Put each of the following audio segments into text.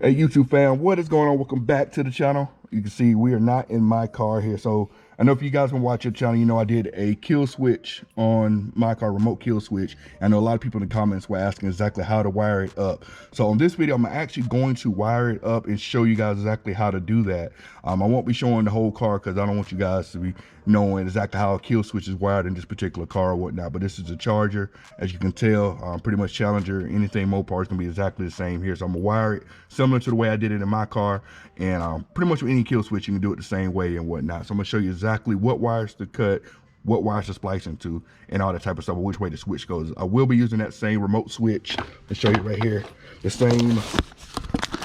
Hey YouTube fam, what is going on? Welcome back to the channel. You can see we are not in my car here. So I know if you guys been watching the channel, you know I did a kill switch on my car, remote kill switch. I know a lot of people in the comments were asking exactly how to wire it up. So on this video, I'm actually going to wire it up and show you guys exactly how to do that. I won't be showing the whole car because I don't want you guys to be knowing exactly how a kill switch is wired in this particular car or whatnot. But this is a Charger. As you can tell, pretty much Challenger, anything Mopar is gonna be exactly the same here. So I'm gonna wire it similar to the way I did it in my car. And pretty much with any kill switch, you can do it the same way and whatnot. So I'm gonna show you exactly what wires to cut, what wires to splice into, and all that type of stuff, which way the switch goes. I will be using that same remote switch. I'll show you right here, the same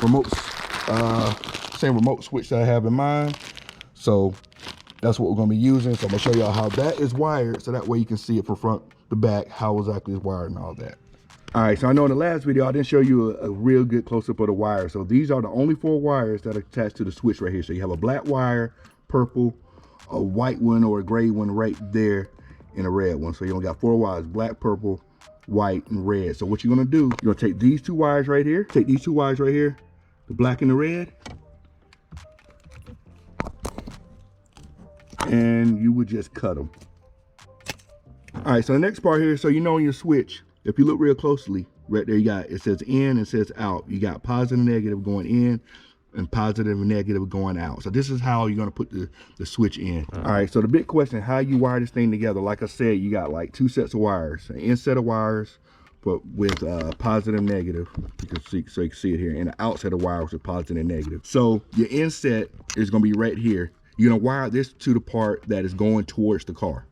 remote switch that I have in mind. So that's what we're going to be using. So I'm going to show y'all how that is wired, so that way you can see it from front to back, how exactly it's wired and all that. All right, so I know in the last video I didn't show you a real good close-up of the wire. So these are the only 4 wires that are attached to the switch right here. So you have a black wire, purple, a white one or a gray one right there, and a red one. So you only got 4 wires: black, purple, white, and red. So what you're going to do, you're going to take these 2 wires right here, the black and the red, and you would just cut them. All right, so the next part here, so you know on your switch, if you look real closely, right there you got, it says in, it says out. You got positive and negative going in and positive and negative going out. So this is how you're gonna put the switch in. All right, so the big question, how you wire this thing together. Like I said, you got like 2 sets of wires, an in set of wires, but with positive and negative, you can see, so you can see it here, and an out set of wires with positive and negative. So your in set is gonna be right here. You're gonna wire this to the part that is going towards the car.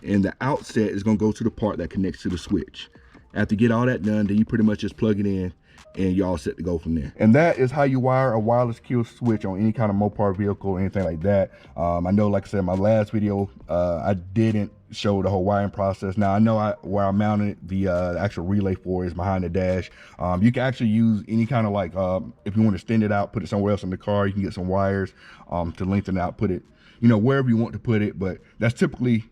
And the outset is gonna go to the part that connects to the switch. After you get all that done, then you pretty much just plug it in and you're all set to go from there. And that is how you wire a wireless kill switch on any kind of Mopar vehicle or anything like that. I know, like I said, in my last video, I didn't show the whole wiring process. Now I know where I mounted the actual relay for is behind the dash. You can actually use any kind of like, if you want to extend it out, put it somewhere else in the car, you can get some wires to lengthen out, put it, you know, wherever you want to put it. But that's typically,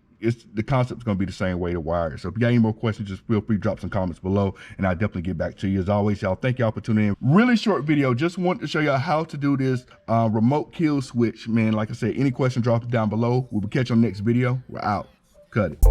the concept's gonna be the same way to wire. So if you got any more questions, just feel free to drop some comments below and I'll definitely get back to you. As always, y'all, thank y'all for tuning in. Really short video, just want to show y'all how to do this remote kill switch. Man, like I said, any question, drop it down below. We'll catch you on the next video. We're out. Cut it.